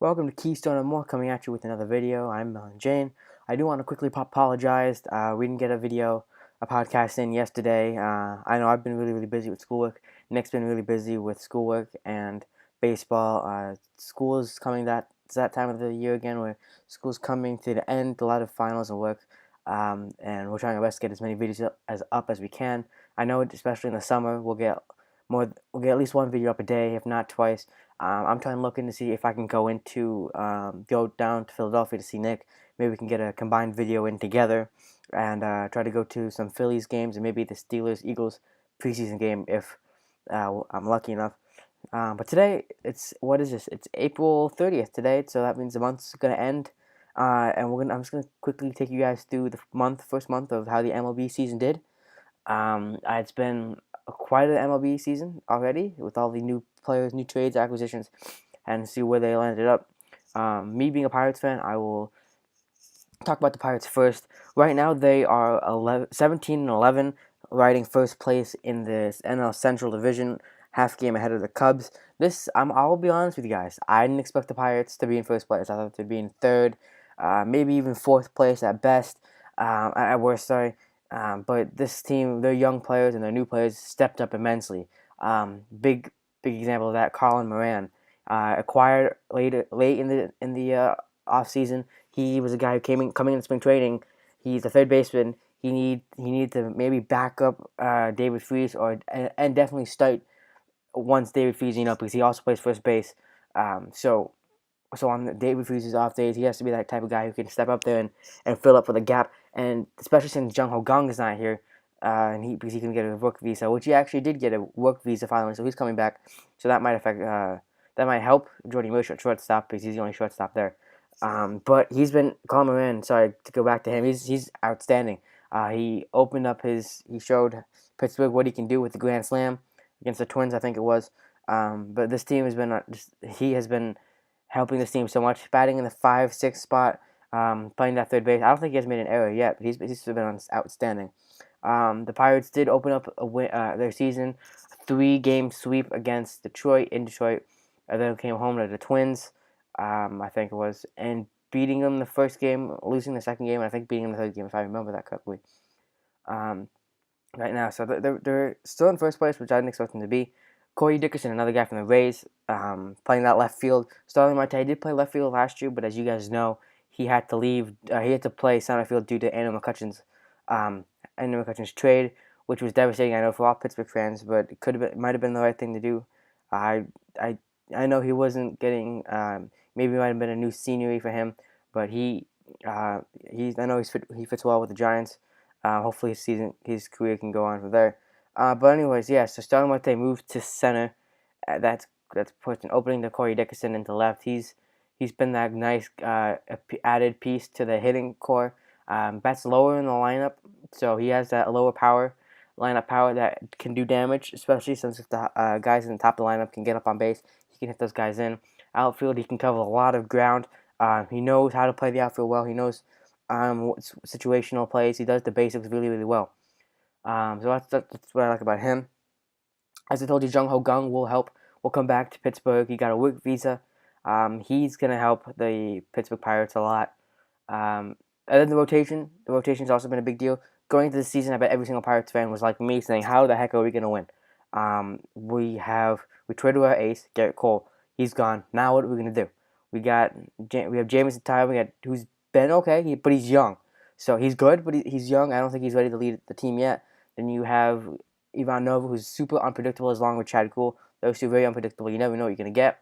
Welcome to Keystone and More, coming at you with another video. I'm Millan. I do want to quickly apologize. We didn't get a podcast in yesterday. I know I've been really busy with schoolwork. Nick's been really busy with schoolwork and baseball. School is coming it's that time of the year again where school's coming to the end, a lot of finals and work. And we're trying our best to get as many videos up as we can. I know, especially in the summer, we'll get at least one video up a day, if not twice. I'm trying to look in to see if I can go down to Philadelphia to see Nick. Maybe we can get a combined video in together and try to go to some Phillies games and maybe the Steelers-Eagles preseason game if I'm lucky enough. But today, what is this? It's April 30th today, so that means the month's going to end. And I'm just going to quickly take you guys through the first month of how the MLB season did. It's been quite an MLB season already with all the new players, new trades, acquisitions, and see where they landed up. Me being a Pirates fan, I will talk about the Pirates first. Right now, they are 17 and 11, riding first place in this NL Central Division, half game ahead of the Cubs. I'll be honest with you guys. I didn't expect the Pirates to be in first place. I thought they'd be in third, maybe even fourth place at best. At worst, sorry. But this team, their young players and their new players stepped up immensely. Big example of that, Colin Moran, acquired late in the off season. He was a guy who coming in spring training. He's a third baseman. He needed to maybe back up David Freese and definitely start once David Freese, because he also plays first base. So on David Freeze's off days, he has to be that type of guy who can step up there and fill up for the gap. And especially since Jung Ho Kang is not here, because he can get a work visa, which he actually did get a work visa finally, so he's coming back. So that might help Jordy Mercer at shortstop because he's the only shortstop there. But he's been Colin Moran. Sorry to go back to him. He's outstanding. He showed Pittsburgh what he can do with the grand slam against the Twins, I think it was. But this team has been he has been helping this team so much, batting in the 5-6 spot, playing that third base. I don't think he has made an error yet, but he's been outstanding. The Pirates did open up their season 3-game sweep against Detroit in Detroit, and then came home to the Twins, I think it was, and beating them the first game, losing the second game, and I think beating them the third game, if I remember that correctly. Right now, so they're still in first place, which I didn't expect them to be. Corey Dickerson, another guy from the Rays, playing that left field. Starling Marte did play left field last year, but as you guys know, he had to leave. He had to play center field due to Andrew McCutcheon's trade, which was devastating. I know for all Pittsburgh fans, but it might have been the right thing to do. I I know he wasn't getting. Maybe it might have been a new scenery for him, but I know he fits well with the Giants. Hopefully his career can go on from there. But anyways, yeah. So Starling Marte moved to center. That's pushed an opening to Corey Dickerson into left. He's been that nice added piece to the hitting core. Bats lower in the lineup, so he has that lower lineup power that can do damage, especially since if the guys in the top of the lineup can get up on base, he can hit those guys in. Outfield, he can cover a lot of ground. He knows how to play the outfield well. He knows situational plays. He does the basics really well. So that's what I like about him. As I told you, Jung Ho Kang will come back to Pittsburgh. He got a work visa. He's going to help the Pittsburgh Pirates a lot. And then the rotation's also been a big deal. Going into the season, I bet every single Pirates fan was like me, saying, how the heck are we going to win? We traded our ace, Garrett Cole. He's gone. Now what are we going to do? We have Jameson Tyler, who's been okay, but he's young. So he's good, but he's young. I don't think he's ready to lead the team yet. Then you have Ivan Nova, who's super unpredictable, along with Chad Kuhl. Those two very unpredictable. You never know what you're going to get.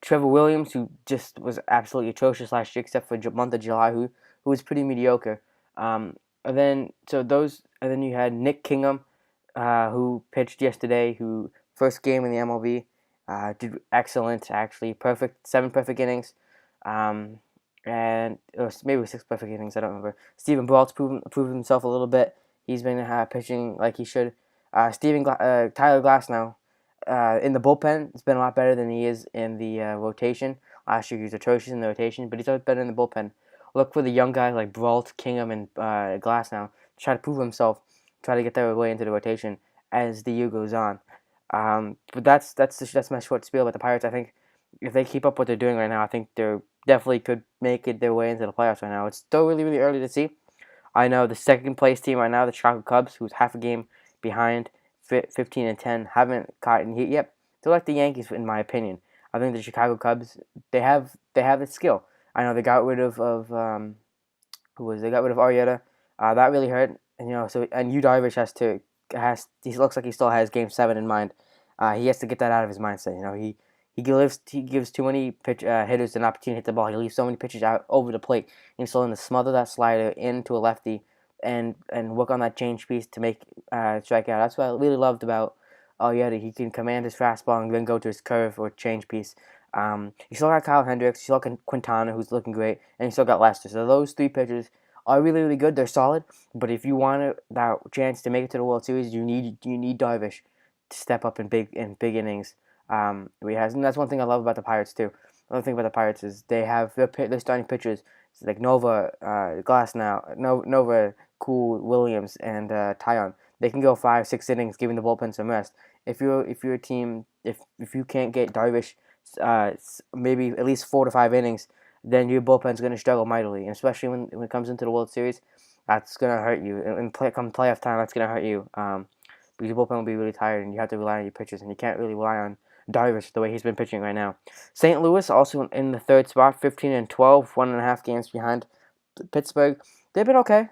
Trevor Williams, who just was absolutely atrocious last year, except for the month of July, who was pretty mediocre. And then you had Nick Kingham, who pitched yesterday, who first game in the MLB, did excellent, actually, seven perfect innings, and maybe 6 perfect innings, I don't remember. Steven Brault's proved himself a little bit. He's been pitching like he should. Tyler Glasnow, in the bullpen, it's been a lot better than he is in the rotation. Last year he was atrocious in the rotation, but he's always better in the bullpen. Look for the young guys like Brault, Kingham, and Glasnow to try to prove himself, try to get their way into the rotation as the year goes on. But that's my short spiel about the Pirates. I think if they keep up what they're doing right now, I think they're definitely could make it their way into the playoffs right now. It's still really, really early to see. I know the second place team right now, the Chicago Cubs, who's half a game behind, 15-10, haven't gotten hit yet. They're like the Yankees, in my opinion. I think the Chicago Cubs, they have the skill. I know they got rid of who was they got rid of Arrieta. That really hurt. And Yu Darvish he looks like he still has Game 7 in mind. He has to get that out of his mindset. He gives too many hitters an opportunity to hit the ball. He leaves so many pitches out over the plate. He's still in to smother that slider into a lefty and work on that change piece to make strike out. That's what I really loved about Arrieta. He can command his fastball and then go to his curve or change piece. You still got Kyle Hendricks, you still got Quintana, who's looking great, and you still got Lester. So those three pitchers are really, really good. They're solid, but if you want that chance to make it to the World Series, you need Darvish to step up in big innings. And that's one thing I love about the Pirates too. Another thing about the Pirates is they have their starting pitchers like Nova, Nova, Cool, Williams, and Tyon. They can go 5-6 innings, giving the bullpen some rest. If you're a team, if you can't get Darvish maybe at least 4 to 5 innings, then your bullpen's going to struggle mightily, and especially when it comes into the World Series, that's going to hurt you. Come playoff time, that's going to hurt you because your bullpen will be really tired, and you have to rely on your pitchers, and you can't really rely on Darvish the way he's been pitching right now. St. Louis also in the third spot, 15-12, 1.5 games behind Pittsburgh. They've been okay.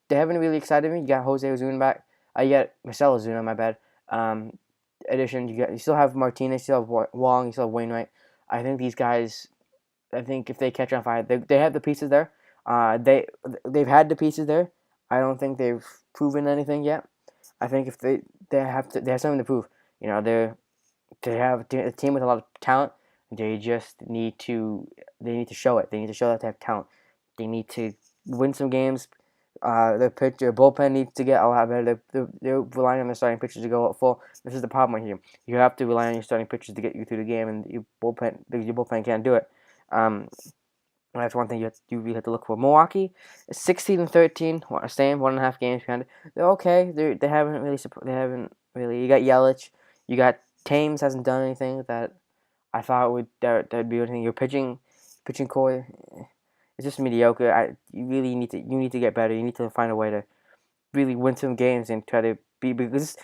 They haven't really excited me. You got Jose Ozuna back. You got Marcell Ozuna, my bad. Addition, you still have Martinez, you still have Wong, you still have Wainwright. I think these guys, I think if they catch on fire, they have the pieces there. They've had the pieces there. I don't think they've proven anything yet. I think if they have something to prove. They have a team with a lot of talent. They just need to show it. They need to show that they have talent. They need to win some games. Their bullpen needs to get a lot better. They're relying on their starting pitchers to go up full. This is the problem here. You have to rely on your starting pitchers to get you through the game, and your bullpen can't do it. That's one thing you really have to look for. Milwaukee, 16-13, same 1.5 games behind. They're okay. They haven't really. You got Yelich. You got Thames hasn't done anything that I thought that'd be anything. Your pitching core. It's just mediocre. You really need to get better. You need to find a way to really win some games and try to be, because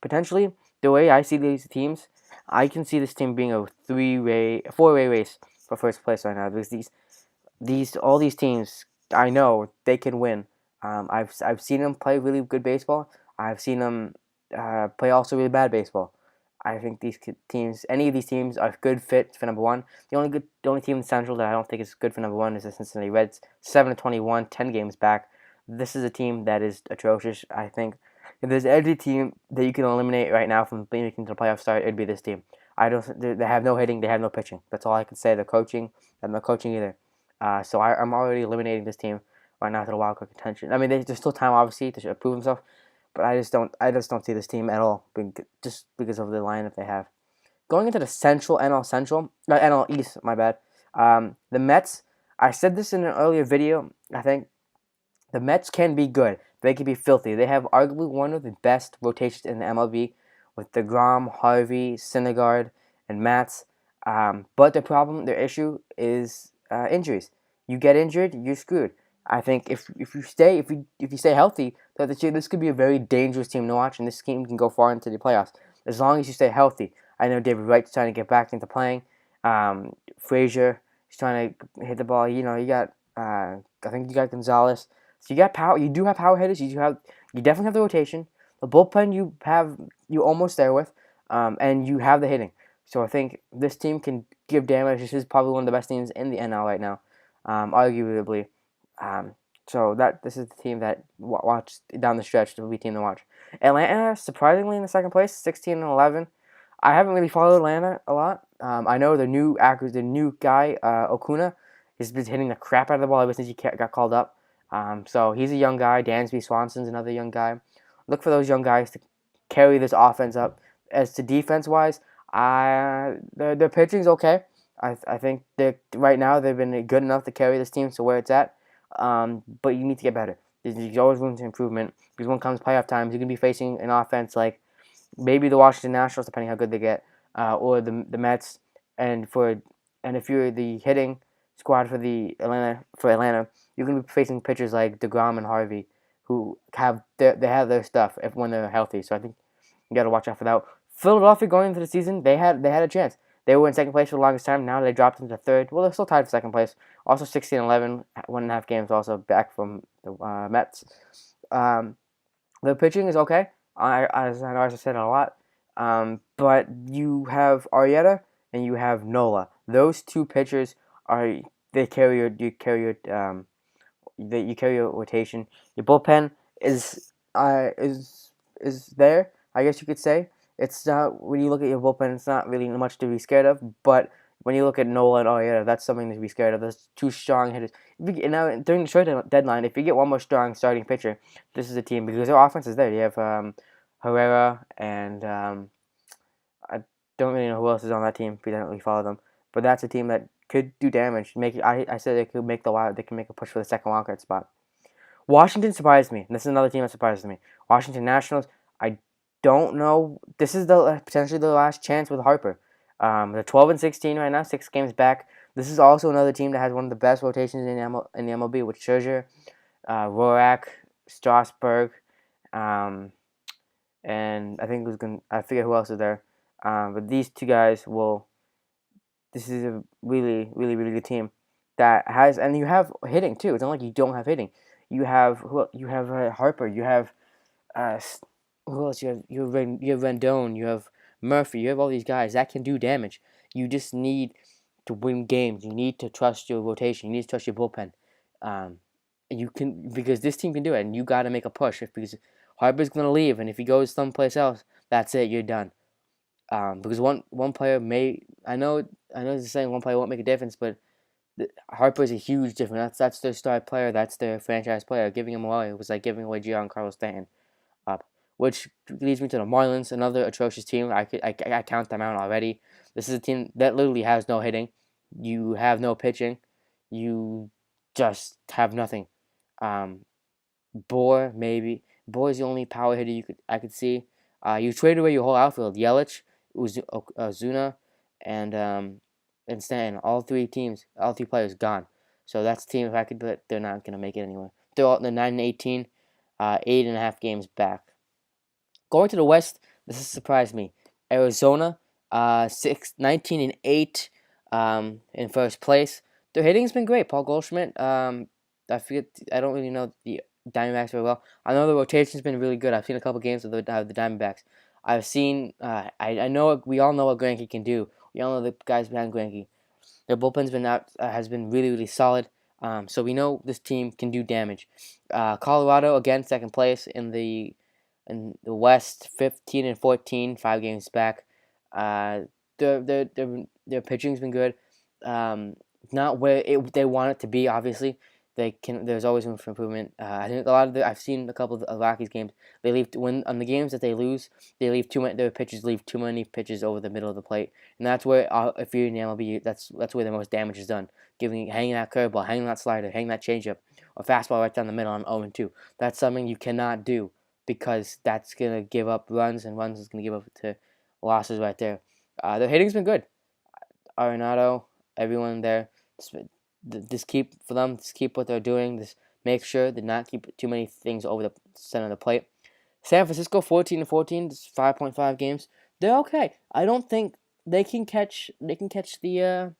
potentially the way I see these teams, I can see this team being a 4-way race for first place right now, because all these teams, I know they can win. I've seen them play really good baseball. I've seen them play also really bad baseball. I think any of these teams are good fit for number one. The only team in Central that I don't think is good for number one is the Cincinnati Reds. 7-21, 10 games back. This is a team that is atrocious. I think if there's any team that you can eliminate right now from making to the playoff start, it'd be this team. They have no hitting. They have no pitching. That's all I can say. They're coaching. I'm not coaching either. So I'm already eliminating this team right now to the wild card contention. I mean, there's still time obviously to prove themselves. But I just don't see this team at all, just because of the lineup they have. Going into the NL East, my bad. The Mets. I said this in an earlier video. I think the Mets can be good. They can be filthy. They have arguably one of the best rotations in the MLB with DeGrom, Harvey, Syndergaard, and Matz. But their issue is injuries. You get injured, you're screwed. I think if you stay healthy, this could be a very dangerous team to watch, and this team can go far into the playoffs as long as you stay healthy. I know David Wright's trying to get back into playing. Frazier is trying to hit the ball. You got I think you got Gonzalez. So you got power. You do have power hitters. You definitely have the rotation. The bullpen you almost there with, and you have the hitting. So I think this team can give damage. This is probably one of the best teams in the NL right now, arguably. So this is the team that watch down the stretch. Will be a team to watch. Atlanta, surprisingly, in the second place, 16-11. I haven't really followed Atlanta a lot. I know the new guy, Okuna, has been hitting the crap out of the ball ever since he got called up. So he's a young guy. Dansby Swanson's another young guy. Look for those young guys to carry this offense up. As to defense-wise, their pitching's okay. I think right now they've been good enough to carry this team to where it's at. But you need to get better. There's always room for improvement, because when it comes playoff times, you're going to be facing an offense like maybe the Washington Nationals, depending how good they get, or the Mets, and if you're the hitting squad for Atlanta, you're gonna be facing pitchers like DeGrom and Harvey, who have their stuff when they're healthy. So I think you got to watch out for that. Philadelphia going into the season, they had a chance. They were in second place for the longest time. Now they dropped into third. Well, they're still tied for second place. Also 16-11, 1.5 games. Also back from the Mets. The pitching is okay. As I said a lot. But you have Arrieta and you have Nola. Those two pitchers they carry your rotation. Your bullpen is there. I guess you could say it's not. When you look at your bullpen, it's not really much to be scared of. But when you look at Nola and Arrieta, that's something to be scared of. There's two strong hitters. Now during the trade deadline, if you get one more strong starting pitcher, this is a team because their offense is there. You have Herrera and I don't really know who else is on that team if you don't really follow them. But that's a team that could do damage. I said they could make They can make a push for the second wildcard spot. Washington surprised me. This is another team that surprises me. Washington Nationals. I don't know. This is potentially the last chance with Harper. They're 12-16 right now, 6 games back. This is also another team that has one of the best rotations in the MLB with Scherzer, Rorak, Strasburg, and I forget who else is there. But these two guys will. This is a really, really, really good team that has, and you have hitting too. It's not like you don't have hitting. You have Harper. You have who else? You have Rendon. You have Murphy. You have all these guys that can do damage. You just need to win games. You need to trust your rotation. You need to trust your bullpen. You can, because this team can do it, and you got to make a push. Because Harper's gonna leave, and if he goes someplace else, that's it. You're done. Because one player I know it's saying one player won't make a difference, but Harper is a huge difference. That's their star player. That's their franchise player. Giving him away was like giving away Giancarlo Stanton. Which leads me to the Marlins, another atrocious team. I count them out already. This is a team that literally has no hitting. You have no pitching. You just have nothing. Bohr maybe. Bohr is the only power hitter I could see. You traded away your whole outfield. Yelich, Ozuna, and Stanton. All three players gone. So that's the team. If I could do it, they're not gonna make it anyway. They're 9-18, 8.5 games back. Going to the West, this has surprised me. Arizona, 19-8, in first place. Their hitting's been great. Paul Goldschmidt, I don't really know the Diamondbacks very well. I know the rotation's been really good. I've seen a couple games of the Diamondbacks. I've seen, I know, we all know what Greinke can do. We all know the guys behind Greinke. Their bullpen's has been really, really solid. So we know this team can do damage. Colorado, again, second place in the West, 15-14, 5 games back. Their pitching's been good. Not where they want it to be. Obviously, there's always room for improvement. I think I've seen a couple of Rockies games. They leave on the games that they lose. They leave too many. Their pitchers leave too many pitches over the middle of the plate, and that's where if you're in the MLB, that's where the most damage is done. Hanging that curveball, hanging that slider, hanging that changeup, or fastball right down the middle on 0-2. That's something you cannot do, because that's going to give up runs, and runs is going to give up to losses right there. Their hitting's been good. Arenado, everyone there, just keep what they're doing. Just make sure to not keep too many things over the center of the plate. San Francisco, 14-14, 5.5 games. They're okay. I don't think they can catch the.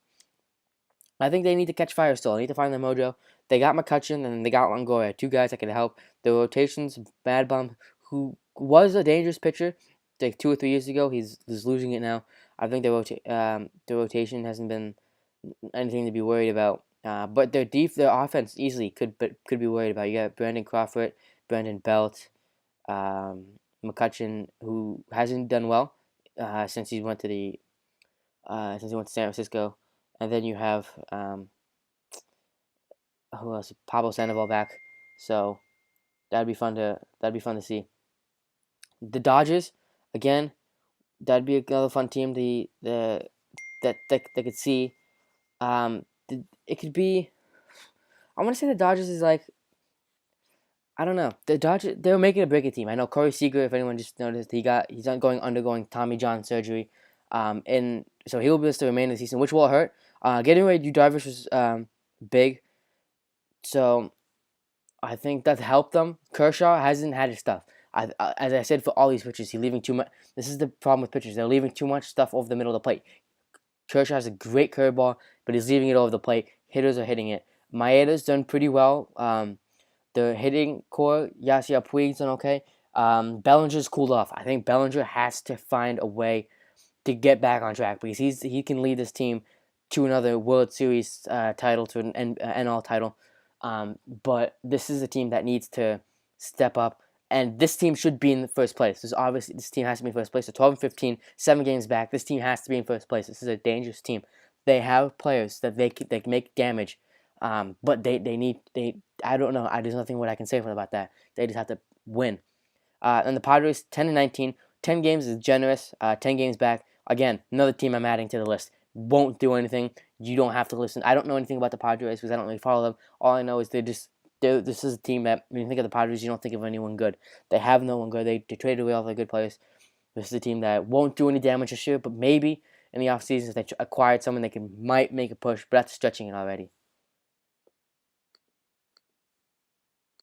I think they need to catch fire still. They need to find their mojo. They got McCutchen and they got Longoria, 2 guys that can help. The rotations, Bad Bum, who was a dangerous pitcher like 2 or 3 years ago, he's losing it now. I think the rotation hasn't been anything to be worried about. But their offense easily could be worried about. You got Brandon Crawford, Brandon Belt, McCutchen, who hasn't done well since he went to San Francisco. And then you have who else? Pablo Sandoval back. So that'd be fun to see. The Dodgers, again, that'd be another fun team. That they could see. It could be. I want to say the Dodgers is like. I don't know. The Dodgers, they're making a break team. I know Corey Seager. If anyone just noticed, he's undergoing Tommy John surgery. And so he'll be able to remain in the season, which will hurt. Getting rid of Yu Darvish was big, so I think that helped them. Kershaw hasn't had his stuff. As I said, for all these pitchers, he's leaving too much. This is the problem with pitchers; they're leaving too much stuff over the middle of the plate. Kershaw has a great curveball, but he's leaving it over the plate. Hitters are hitting it. Maeda's done pretty well. The hitting core, Yasiel Puig's done okay. Bellinger's cooled off. I think Bellinger has to find a way to get back on track because he can lead this team to another World Series title, to an NL title. But this is a team that needs to step up, and this team should be in the first place. Obviously, this team has to be in first place. So 12 and 15, 7 games back. This team has to be in first place. This is a dangerous team. They have players that they can make damage, but they need. I don't know. There's nothing what I can say about that. They just have to win. And the Padres 10 and 19, 10 games is generous. 10 games back. Again, another team I'm adding to the list. Won't do anything. You don't have to listen. I don't know anything about the Padres because I don't really follow them. All I know is this is a team that, when you think of the Padres, you don't think of anyone good. They have no one good. They traded away all their good players. This is a team that won't do any damage this year, but maybe in the offseason if they acquired someone, they might make a push, but that's stretching it already.